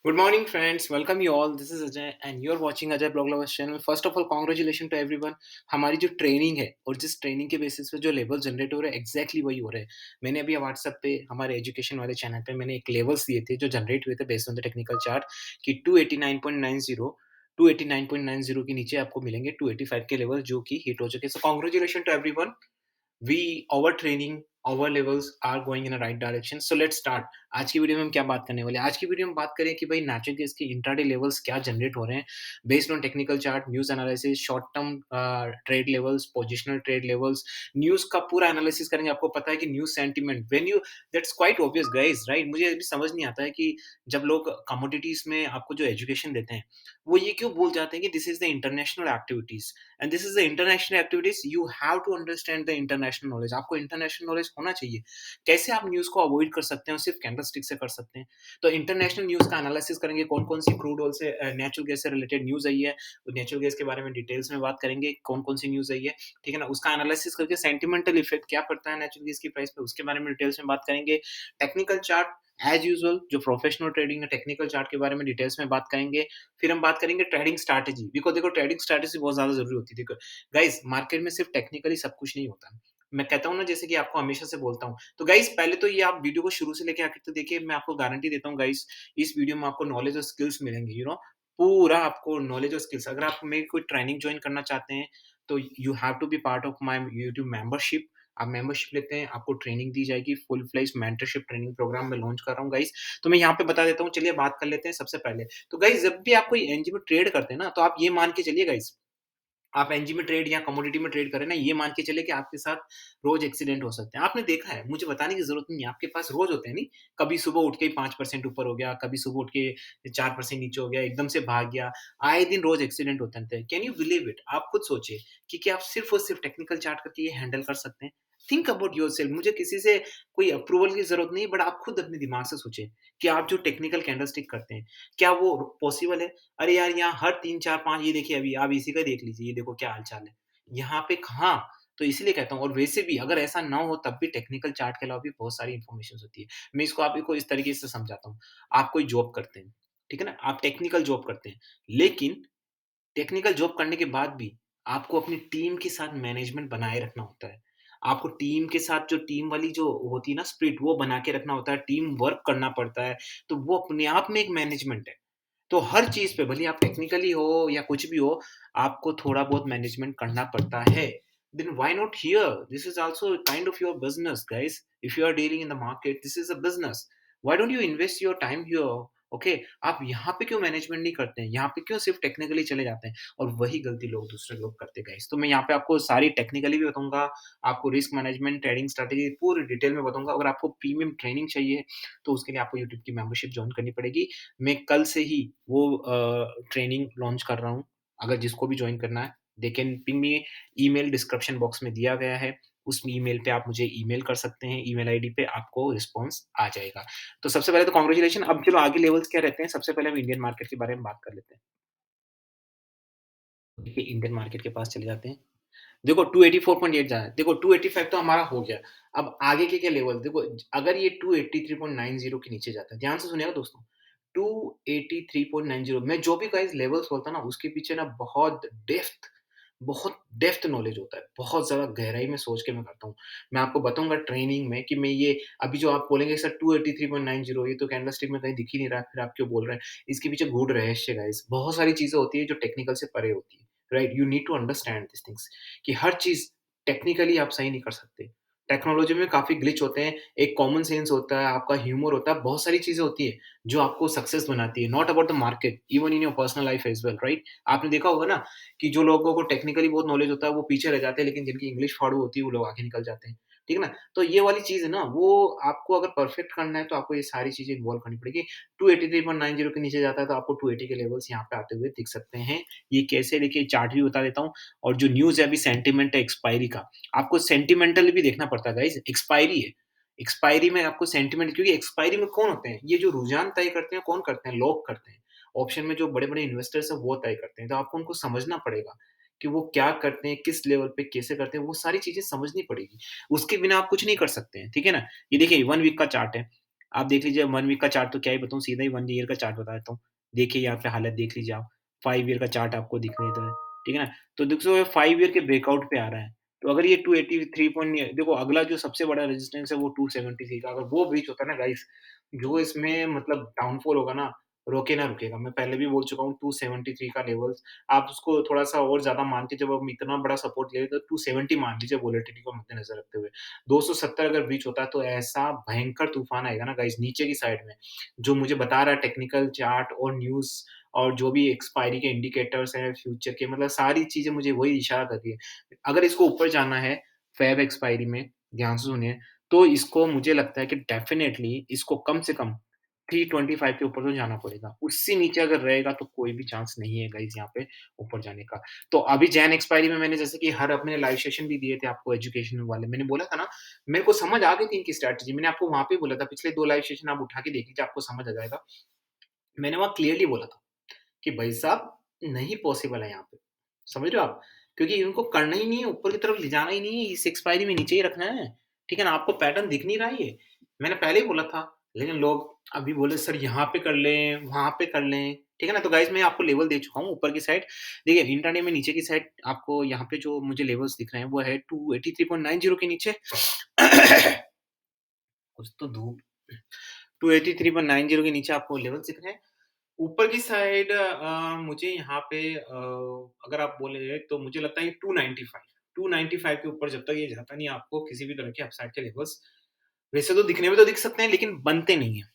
Good morning, friends. Welcome you all. This is Ajay, and you're watching Ajay Blog Lovers channel. First of all, congratulations to everyone. हमारी जो training है और जिस training के basis पे जो level generate हो रहे हैं एग्जैक्टली वही हो रहे हैं. मैंने अभी व्हाट्सएप पे हमारे एजुकेशन वाले चैनल पे मैंने एक लेवल्स दिए थे जो जनरेट हुए थे based on the technical chart कि 289.90 289.90 के नीचे आपको मिलेंगे 285 के लेवल जो कि हिट हो चुके. So congratulation to everyone. We our training our levels are going in a right direction. So let's start. आज की वीडियो में हम क्या बात करने वाले हैं? आज की वीडियो में बात करें कि भाई नेचुरल गैस के इंट्राडे लेवल्स क्या जनरेट हो रहे हैं based on technical chart, news analysis, short term trade levels, positional trade levels, news का पूरा एनालिसिस करेंगे. आपको पता है कि news sentiment when you that's quite obvious guys, right? मुझे अभी समझ नहीं आता है कि जब लोग कमोडिटीज़ में आपको जो एजुकेशन देते हैं, वो ये क्यों भूल जाते हैं कि this is the international activities. And this is the international activities. You have to understand the international knowledge. आपको इंटरनेशनल नॉलेज होना चाहिए. कैसे आप न्यूज को अवॉइड कर सकते हैं और सिर्फ कैंडलस्टिक से कर सकते हैं. तो इंटरनेशनल न्यूज का एनालिसिस करेंगे. कौन कौन सी क्रूड ऑयल से नेचुरल गैस से रिलेटेड न्यूज आई है, तो नेचुरल गैस के बारे में डिटेल्स में बात करेंगे. कौन कौन सी न्यूज आई है, ठीक है ना, उसका एनालिसिस करके सेंटिमेंटल इफेक्ट क्या पड़ता है नेचुरल गैस की प्राइस पे, उसके बारे में डिटेल्स में बात करेंगे. टेक्निकल चार्ट एज यूजुअल जो प्रोफेशनल ट्रेडिंग है, टेक्निकल चार्ट के बारे में डिटेल्स में बात करेंगे. फिर हम बात करेंगे ट्रेडिंग स्ट्रैटेजी. बिकॉज देखो ट्रेडिंग स्ट्रैटेजी बहुत ज्यादा जरूरी होती है. गाइस मार्केट में सिर्फ टेक्निकली सब कुछ नहीं होता. मैं कहता हूँ ना, जैसे कि आपको हमेशा से बोलता हूँ, तो गाइस पहले तो ये आप वीडियो को शुरू से लेके आखिर तक देखिए. मैं आपको गारंटी देता हूँ गाइस, इस वीडियो में आपको नॉलेज और स्किल्स मिलेंगे. पूरा आपको नॉलेज और स्किल्स. अगर आप मेरी कोई ट्रेनिंग ज्वाइन करना चाहते हैं तो you have to be part of my YouTube membership. आप मेंबरशिप लेते हैं, आपको ट्रेनिंग दी जाएगी. Full fledge mentorship training program में लॉन्च कर रहा हूँ गाइस. तो मैं यहाँ पे बता देता हूँ. चलिए बात कर लेते हैं सबसे पहले. तो गाइस जब भी आप कोई एनजी में ट्रेड करते हैं ना, तो आप ये मान के चलिए गाइस, आप एनजी में ट्रेड या कमोडिटी में ट्रेड करें ना, ये मान के चले कि आपके साथ रोज एक्सीडेंट हो सकते हैं. आपने देखा है, मुझे बताने की जरूरत नहीं है, आपके पास रोज होते हैं नहीं. कभी सुबह उठ के 5% ऊपर हो गया, कभी सुबह उठ के 4% नीचे हो गया, एकदम से भाग गया. आए दिन रोज एक्सीडेंट होते हैं. Can you believe it? आप खुद सोचिए कि क्या आप सिर्फ और सिर्फ टेक्निकल चार्ट करके ये हैंडल कर सकते हैं? Think about your self. मुझे किसी से कोई अप्रूवल की जरूरत नहीं है, बट आप खुद अपने दिमाग से सोचिए कि आप जो टेक्निकल कैंडलस्टिक करते हैं, क्या वो पॉसिबल है? अरे यार, यहाँ हर 3, 4, 5 ये देखिए, अभी आप इसी का देख लीजिए, ये देखो क्या हाल-चाल है। यहाँ पे कहाँ? तो इसीलिए कहता हूँ. और वैसे भी अगर ऐसा ना हो तब भी टेक्निकल चार्ट के अलावा भी बहुत सारी इन्फॉर्मेशंस होती है. मैं इसको आप को इस तरीके से समझाता हूँ. आप कोई जॉब करते हैं, ठीक है ना? आप टेक्निकल जॉब करते हैं, लेकिन टेक्निकल जॉब करने के बाद भी आपको अपनी टीम के साथ मैनेजमेंट बनाए रखना होता है. आपको टीम के साथ जो टीम वाली जो होती है ना स्पिरिट, वो बना के रखना होता है. टीम वर्क करना पड़ता है. तो वो अपने आप में एक मैनेजमेंट है. तो हर चीज़ पे भले आप टेक्निकली हो या कुछ भी हो, आपको थोड़ा बहुत मैनेजमेंट करना पड़ता है. Then why not here? This is also a kind of your business, guys. If you are dealing in the market, this is a business. Why don't you invest your time here? Okay, आप यहाँ पे क्यों management नहीं करते हैं? यहाँ पे क्यों सिर्फ टेक्निकली चले जाते हैं? और वही गलती लोग दूसरे लोग करते हैं गाइस. तो मैं यहाँ पे आपको सारी टेक्निकली भी बताऊँगा, आपको रिस्क मैनेजमेंट, ट्रेडिंग स्ट्रैटेजी पूरी डिटेल में बताऊँगा. अगर आपको प्रीमियम ट्रेनिंग चाहिए, तो उसके लिए आपको यूट्यूब की मेंबरशिप जॉइन करनी पड़ेगी. मैं कल से ही वो ट्रेनिंग लॉन्च कर रहा हूँ. अगर जिसको भी जॉइन करना है, they can ping me. Email description box में दिया गया है. उस ईमेल पे आप मुझे ईमेल कर सकते हैं. ईमेल आईडी पे आपको रिस्पॉन्स आ जाएगा. तो सबसे पहले तो कांग्रेचुलेशन. अब चलो आगे लेवल्स क्या रहते हैं, सबसे पहले हम इंडियन मार्केट के बारे में बात कर लेते हैं. देखिए इंडियन मार्केट के पास चले जाते हैं. देखो 284.8 जा रहा है. देखो 285 तो हमारा हो गया. अब आगे के क्या लेवल देखो. अगर ये 283.90 के नीचे जाता है, ध्यान से सुनिएगा दोस्तों. 283.90, मैं जो भी गाइस लेवल्स बोलता हूँ ना, उसके पीछे ना बहुत डेप्थ नॉलेज होता है. बहुत ज़्यादा गहराई में सोच के मैं करता हूँ. मैं आपको बताऊँगा ट्रेनिंग में कि मैं ये अभी जो आप बोलेंगे सर 283.90 ये तो कैंडलस्टिक में कहीं दिख ही नहीं रहा है, फिर आप क्यों बोल रहे हैं? इसके पीछे गूढ़ रहस्य गाइस. बहुत सारी चीज़ें होती है जो टेक्निकल से परे होती है. Right? You need to understand this things कि हर चीज़ टेक्निकली आप सही नहीं कर सकते. टेक्नोलॉजी में काफ़ी ग्लिच होते हैं. एक कॉमन सेंस होता है, आपका ह्यूमर होता है, बहुत सारी चीज़ें होती है जो आपको सक्सेस बनाती है. Not about the market, even in your personal life as well, right? आपने देखा होगा ना कि जो लोगों को टेक्निकली बहुत नॉलेज होता है वो पीछे रह जाते हैं, लेकिन जिनकी इंग्लिश फाड़ू होती है वो लोग आगे निकल जाते हैं. ठीक है ना? तो ये वाली चीज़ है ना, वो आपको अगर परफेक्ट करना है तो आपको ये सारी चीज़ें इन्वॉल्व करनी पड़ेगी. 283.90 के नीचे जाता है तो आपको 280 के लेवल्स यहाँ पे आते हुए दिख सकते हैं. ये कैसे देखिए चार्ट भी बता देता हूँ. और जो न्यूज़ है अभी सेंटिमेंट है एक्सपायरी का, आपको सेंटिमेंटल भी देखना पड़ता है गाइस. एक्सपायरी है. एक्सपायरी में आपको सेंटिमेंट, क्योंकि एक्सपायरी में कौन होते हैं? ये जो रुझान तय करते हैं, कौन करते हैं? लोग करते हैं. ऑप्शन में जो बड़े-बड़े इन्वेस्टर्स हैं वो तय करते हैं. तो आपको उनको समझना पड़ेगा कि वो क्या करते हैं, किस लेवल पे कैसे करते हैं, वो सारी चीज़ें समझनी पड़ेगी. उसके बिना आप कुछ नहीं कर सकते हैं, ठीक है ना? ये देखिए 1 वीक का चार्ट है. आप देख लीजिए 1 वीक का चार्ट तो क्या ही बताऊँ, सीधा ही 1 ईयर का चार्ट बता देता हूँ। देखिए यहाँ पे हालत देख लीजिए आप, 5 ईयर का चार्ट आपको दिख देता है, ठीक है ना? तो देखो ये 5 ईयर के ब्रेकआउट पे आ रहा है। तो अगर ये 283 पॉइंट देखो अगला जो सबसे बड़ा रेजिस्टेंस है वो 273 का, अगर वो ब्रीच होता है ना गाइस, जो इसमें मतलब डाउनफॉल होगा ना, रोके ना रुकेगा। मैं पहले भी बोल चुका हूँ 273 का लेवल्स, आप उसको थोड़ा-सा और ज़्यादा मान के जब हम इतना बड़ा सपोर्ट ले रहे तो 270 मान लीजिए वोलेटिलिटी को मद्देनज़र रखते हुए। 270 अगर ब्रीच होता है तो ऐसा भयंकर तूफ़ान आएगा ना गाइस नीचे की साइड में, जो मुझे बता रहा है टेक्निकल चार्ट और न्यूज़ और जो भी एक्सपायरी के इंडिकेटर्स हैं फ्यूचर के, मतलब सारी चीज़ें मुझे वही इशारा कर रही है। अगर इसको ऊपर जाना है फ़ेब एक्सपायरी में, ध्यान से सुनिए, तो इसको मुझे लगता है कि डेफ़िनेटली इसको कम से कम 325 के ऊपर तो जाना पड़ेगा। उससे नीचे अगर रहेगा तो कोई भी चांस नहीं है गाइज़ यहाँ पे ऊपर जाने का। तो अभी जैन एक्सपायरी में मैंने जैसे कि हर अपने लाइव सेशन भी दिए थे आपको एजुकेशन वाले। मैंने बोला था ना, मेरे को समझ आ गई थी इनकी स्ट्रैटेजी। मैंने आपको वहाँ पे बोला था, पिछले 2 लाइव सेशन आप उठा के देख लीजिए, आपको समझ आ जाएगा। मैंने वहाँ क्लियरली बोला था कि भाई साहब नहीं पॉसिबल है यहाँ पे। समझ रहे हो आप? क्योंकि इनको करना ही नहीं है, ऊपर की तरफ ले जाना ही नहीं है, इस एक्सपायरी में नीचे ही रखना है। ठीक है ना? आपको पैटर्न दिख नहीं रहा है ये। मैंने पहले ही बोला था, लेकिन लोग अभी बोले सर यहाँ पे कर लें, वहाँ पे कर लें। ठीक है ना? तो गाइज़ मैं आपको लेवल दे चुका हूँ ऊपर की साइड। देखिए इंट्राडे में नीचे की साइड आपको यहाँ पे जो मुझे लेवल्स दिख रहे हैं वो है 283.90 के नीचे। कुछ तो धूप 283.90 के नीचे आपको लेवल्स दिख रहे हैं। ऊपर की साइड मुझे यहाँ पे अगर आप बोले तो मुझे लगता है 295 के ऊपर जब तक ये जाता नहीं आपको किसी भी तरह के अपसाइड के लेवल्स वैसे तो दिखने में तो दिख सकते हैं लेकिन बनते नहीं है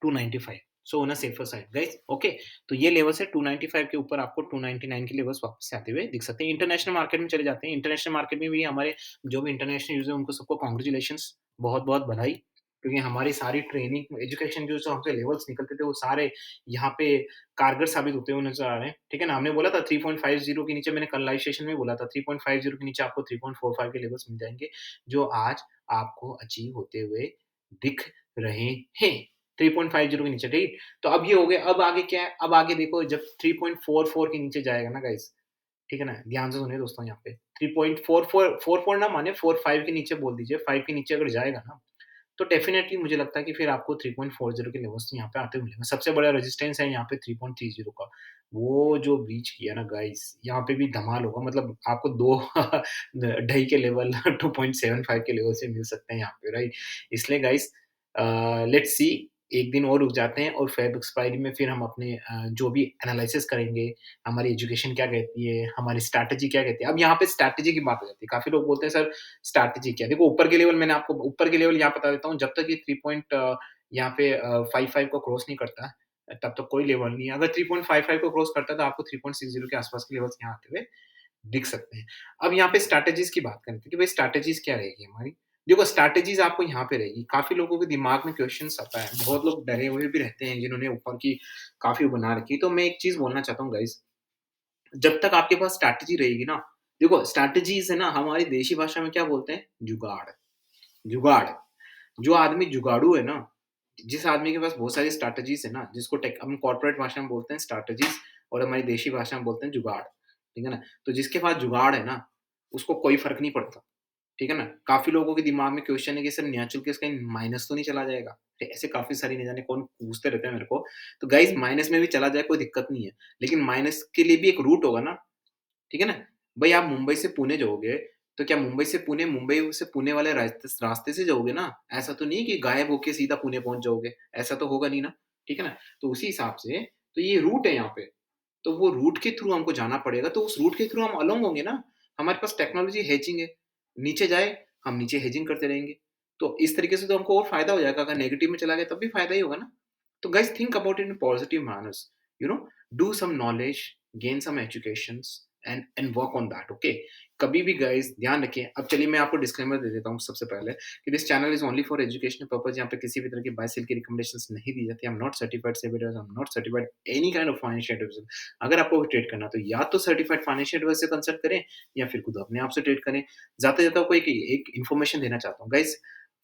295 so on a safer side guys okay. तो ये लेवल्स है 295 के ऊपर आपको 299 के लेवल्स वापस से आते हुए दिख सकते हैं। इंटरनेशनल मार्केट में चले जाते हैं, इंटरनेशनल मार्केट में भी हमारे जो भी इंटरनेशनल यूजर उनको सबको कॉन्ग्रेचुलेशंस, बहुत बहुत बधाई, क्योंकि हमारी सारी ट्रेनिंग एजुकेशन जो जो हमसे लेवल्स निकलते थे वो सारे यहाँ पे कारगर साबित होते हुए नज़र आ रहे हैं, ठीक है ना? हमने बोला था 3.50 के नीचे, मैंने कल लाइव सेशन में बोला था 3.50 के नीचे आपको 3.45 के लेवल्स मिल जाएँगे, जो आज आपको अचीव होते हुए दिख रहे हैं। 3.50 के नीचे, राइट? तो अब ये हो गया, अब आगे क्या है? अब आगे देखो जब 3.44 के नीचे जाएगा ना गाइज़, ठीक है ना? ध्यान से सुनिए दोस्तों यहाँ पे 3.44 44 ना माने 45 के नीचे बोल दीजिए, 5 के नीचे अगर जाएगा ना तो डेफ़िनेटली मुझे लगता है कि फिर आपको 3.40 के लेवल्स यहाँ पे आते हुए मिलेंगे। सबसे बड़ा रेजिस्टेंस है यहाँ पे 3.30 का। वो जो ब्रीच किया ना गाइस, यहाँ पे भी धमाल होगा, मतलब आपको 2 ढाई के लेवल 2.75 के लेवल से मिल सकते हैं यहाँ पे, राइट? इसलिए गाइस लेट्स सी, एक दिन और रुक जाते हैं और फ़ेब एक्सपायरी में फिर हम अपने जो भी एनालिसिस करेंगे, हमारी एजुकेशन क्या कहती है, हमारी स्ट्रैटेजी क्या कहती है। अब यहाँ पे स्ट्रैटेजी की बात आ जाती है। काफ़ी लोग बोलते हैं सर स्ट्रैटेजी क्या है? देखो ऊपर के लेवल मैंने आपको ऊपर के लेवल यहाँ बता देता हूँ, जब तक ये 3 पॉइंट यहाँ पे 55 को क्रॉस नहीं करता, तब तक कोई लेवल नहीं है। अगर 3.55 को क्रॉस करता है तो आपको 3.60 के आस-पास के लेवल्स यहाँ आते हुए दिख सकते हैं। अब यहाँ पे स्ट्रैटेजीज़ की बात करते हैं कि भाई स्ट्रैटेजीज़ क्या रहेगी हमारी? देखो स्ट्रैटेजीज़ आपको यहाँ पे रहेगी। काफ़ी लोगों के दिमाग में क्वेश्चन्स आता है, बहुत लोग डरे हुए भी रहते हैं जिन्होंने ऊपर की काफ़ी बना रखी है। तो मैं एक चीज़ बोलना चाहता हूँ गाइज़, जब तक आपके पास स्ट्रैटेजी रहेगी ना, देखो स्ट्रैटेजीज़ है ना हमारी देशी भाषा में क्या बोलते हैं? जुगाड़। जुगाड़। जो आदमी जुगाड़ू है ना, जिस आदमी के पास बहुत सारी स्ट्रैटेजीज़ है ना, जिसको टेक हम कॉर्पोरेट भाषा में बोलते हैं स्ट्रैटेजीज़ और हमारी देशी भाषा में बोलते हैं जुगाड़, ठीक है ना? तो जिसके पास जुगाड़ है ना, उसको कोई फ़र्क नहीं पड़ता, ठीक है ना? काफ़ी लोगों के दिमाग में क्वेश्चन है कि सर नीलाचल केस कहीं माइनस तो नहीं चला जाएगा? ऐसे काफ़ी सारी नहीं जाने कौन पूछते रहते हैं मेरे को। तो गाइज़ माइनस में भी चला जाए कोई दिक्कत नहीं है, लेकिन माइनस के लिए भी एक रूट होगा ना, ठीक है ना? भई आप मुंबई से पुणे जाओगे, तो क्या मुंबई से पुणे वाले रास्ते से जाओगे ना? ऐसा तो नहीं है कि गायब होके सीधा पुणे पहुँच जाओगे, ऐसा तो होगा नहीं ना, ठीक है ना? तो उसी हिसाब से तो ये रूट है यहाँ पे, तो वो रूट के थ्रू हमको जाना पड़ेगा, तो उस रूट के थ्रू हम अलोंग होंगे ना, हमारे पास टेक्नोलॉजी हेजिंग है, नीचे जाए, हम नीचे हेजिंग करते रहेंगे। तो इस तरीके से तो हमको और फ़ायदा हो जाएगा, अगर नेगेटिव में चला गया तब भी फ़ायदा ही होगा ना। तो guys think about it in positive manners, you know, do some knowledge, gain some educations and work on that, okay? कभी भी गाइज़ ध्यान रखिए। अब चलिए मैं आपको डिस्क्लेमर दे देता हूँ सबसे पहले कि this channel is only for educational purpose. यहाँ पे किसी भी तरह की बाय सेल की रिकमेंडेशंस नहीं दी जाती। I am not certified SEBIs, I am not certified any kind of financial advisor. अगर आपको ट्रेड करना है तो या तो सर्टिफाइड फाइनेंशियल एडवाइज़र से कंसल्ट करें या फिर खुद अपने आप से ट्रेड करें। जाते-जाते आपको एक एक इन्फॉर्मेशन देना चाहता हूँ। Guys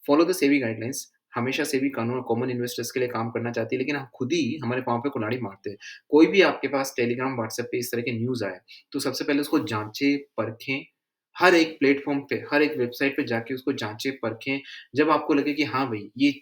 follow the SEBI guidelines. हमेशा सेबी कानून कॉमन इन्वेस्टर्स के लिए काम करना चाहती है, लेकिन हम खुद ही हमारे पाँव पे कुल्हाड़ी मारते हैं। कोई भी आपके पास टेलीग्राम, व्हाट्सएप पे इस तरह के न्यूज़ आए, तो सबसे पहले उसको जाँचें, परखें, हर एक प्लेटफ़ॉर्म पे, हर एक वेबसाइट पे जाके उसको जाँचें, परखें। जब आपको लगे कि हाँ भई, ये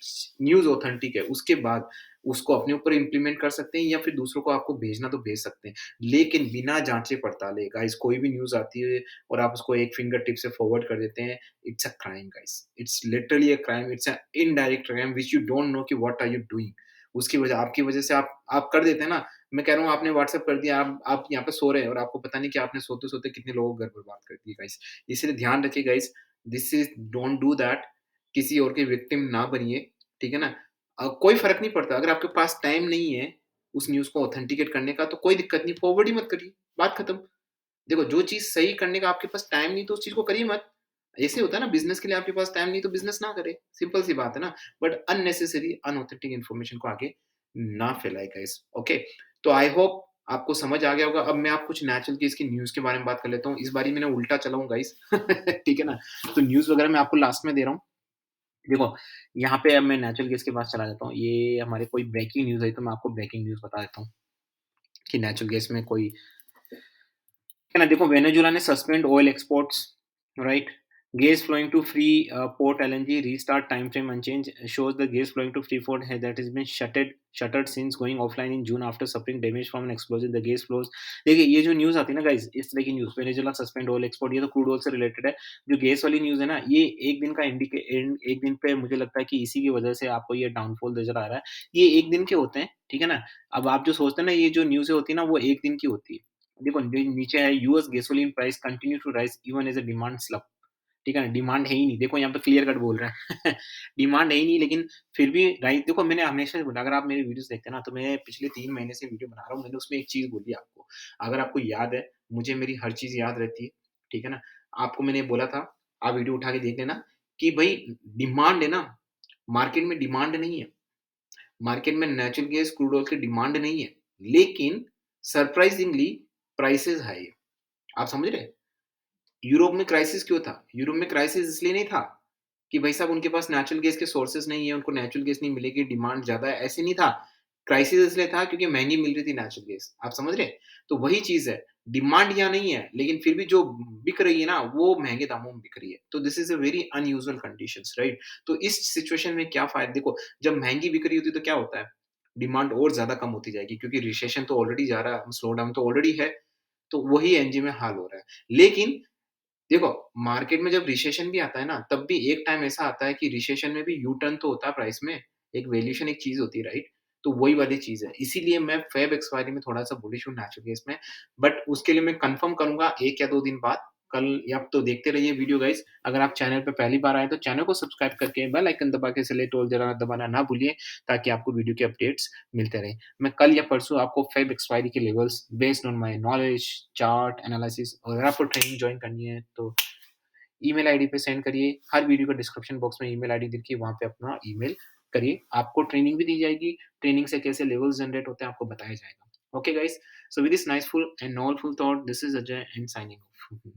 न्यूज़ ऑथेंटिक है, उसके बाद उसको अपने ऊपर इम्प्लीमेंट कर सकते हैं या फिर दूसरों को आपको भेजना तो भेज सकते हैं। लेकिन बिना जाँचे-पड़ताले गाइज़ कोई भी न्यूज़ आती है और आप उसको एक फिंगर टिप से फॉरवर्ड कर देते हैं, it's a crime guys. It's literally a crime, it's a indirect crime which you don't know कि व्हाट आर यू डूइंग। उसकी वजह आपकी वजह से आप कर देते हैं ना। मैं कह रहा हूँ आपने व्हाट्सएप कर दिया, आप यहाँ पे सो रहे हैं और आपको पता नहीं कि आपने सोते-सोते कितने लोगों को घर बर्बाद कर दी गाइस। इसलिए ध्यान रखिए guys, this is don't do that. किसी और के विक्टिम ना बनिए, ठीक है ना? कोई फ़र्क नहीं पड़ता अगर आपके पास टाइम नहीं है उस न्यूज़ को ऑथेंटिकेट करने का तो कोई दिक्कत नहीं, फॉरवर्ड ही मत करिए, बात खत्म। देखो, जो चीज़ सही करने का आपके पास टाइम नहीं तो उस चीज़ को करिए मत। ऐसे होता है ना, बिज़नेस के लिए आपके पास टाइम नहीं तो बिज़नेस ना करें, सिंपल सी बात है ना। बट अननेसेसरी अनऑथेंटिक इन्फॉर्मेशन को आगे ना फैलाएँ गाइस, ओके? तो आई होप आपको समझ आ गया होगा। अब मैं आप कुछ नेचुरल केस की न्यूज़ के बारे में बात कर लेता हूँ। इस बारी मैंने उल्टा चला हूँ गाइस ठीक है ना? तो न्यूज़ वगैरह मैं आपको लास्ट में दे रहा हूँ। देखो, यहाँ पे अब मैं नेचुरल केस के पास चला जाता हूँ। ये हमारे कोई ब्रेकिंग न्यूज़ आई तो मैं आपको ब्रेकिंग न्यूज़ बता देता हूँ कि नेचुरल गैस में कोई है ना, देखो, वेनेजुला ने suspend oil exports, right? Gas flowing to free port LNG restart time frame unchanged shows the gas flowing to Freeport that has been shuttered since going offline in June after suffering damage from an explosion. The gas flows, देखिए ये जो news आती है ना guys, इस तरह की news, Venezuela suspend oil export, ये तो क्रूड ऑयल से रिलेटेड है। जो गैस वाली न्यूज़ है ना, ये एक दिन का एक दिन पे मुझे लगता है कि इसी की वजह से आपको ये डाउनफॉल नज़र आ रहा है। ये एक दिन के होते हैं, ठीक है ना? अब आप जो सोचते हैं ना, ये जो न्यूज़ें होती है ना, वो एक दिन की होती है। देखो, नीचे है, US gasoline price continue to rise even as a demand slump, ठीक है ना? डिमांड है ही नहीं, देखो यहाँ पे क्लियर कट बोल रहा है डिमांड है ही नहीं, लेकिन फिर भी राइस, देखो मैंने हमेशा से बोला, अगर आप मेरे वीडियोस देखते हैं ना, तो मैं पिछले 3 महीने से वीडियो बना रहा हूँ, मैंने उसमें एक चीज बोली आपको। अगर आपको याद है, मुझे मेरी हर चीज याद रहती है, ठीक है ना? आपको मैंने बोला था, आप वीडियो उठा के देख लेना, कि भाई डिमांड है ना, मार्केट में डिमांड नहीं है। मार्केट में नेचुरल गैस, क्रूड ऑयल की डिमांड नहीं है, लेकिन सरप्राइजिंगली प्राइसेस हाई है। आप समझ रहे हैं? यूरोप में क्राइसिस क्यों था? यूरोप में क्राइसिस इसलिए नहीं था कि भाई साहब उनके पास नेचुरल गैस के सोर्सेस नहीं है, उनको नेचुरल गैस नहीं मिलेगी, डिमांड ज़्यादा है, ऐसे नहीं था। क्राइसिस इसलिए था क्योंकि महँगी मिल रही थी नेचुरल गैस। आप समझ रहे हैं? तो वही चीज़ है, डिमांड यहाँ नहीं है, लेकिन फिर भी जो बिक रही है ना, वो महँगे दामों में बिक रही है। तो this is a very unusual conditions, right? तो इस सिचुएशन में क्या फ़ायदा, देखो, जब महँगी बिक रही होती है तो क्या होता है? डिमांड और ज़्यादा कम होती जाएगी क्योंकि रिसेशन तो ऑलरेडी जा रहा है, स्लो डाउन तो ऑलरेडी है, तो वही एनजी में हाल हो रहा है। लेकिन देखो, मार्केट में जब रिसेशन भी आता है ना, तब भी एक टाइम ऐसा आता है कि रिसेशन में भी यू टर्न तो होता है प्राइस में, एक वैल्यूएशन एक चीज़ होती है, राइट? तो वही वाली चीज़ है। इसीलिए मैं फ़ेब एक्सपायरी में थोड़ा-सा बुलिश हूँ नेचुरल गैस में, बट उसके लिए मैं कन्फर्म करूँगा 1 या 2 दिन बाद। कल या तो देखते रहिए वीडियो गाइज़। अगर आप चैनल पे पहली बार आए हैं, तो चैनल को सब्सक्राइब करके बेल आइकन दबा के सेलेक्ट ऑल जरा दबाना ना भूलिए, ताकि आपको वीडियो के अपडेट्स मिलते रहें। मैं कल या परसों आपको फ़ेब एक्सपायरी के levels based on my knowledge, chart, analysis, अगर आपको ट्रेनिंग जॉइन करनी है, तो ईमेल आईडी पे सेंड करिए। हर वीडियो का डिस्क्रिप्शन बॉक्स में ईमेल आईडी दिखी है, वहाँ पे अपना ईमेल करिए। आपको ट्रेनिंग भी दी जाएगी। ट्रेनिंग से कैसे लेवल्स जनरेट होते हैं, आपको बताया जाएगा। Okay guys, so with this niceful and knowledgeful thought, this is Ajay and signing of.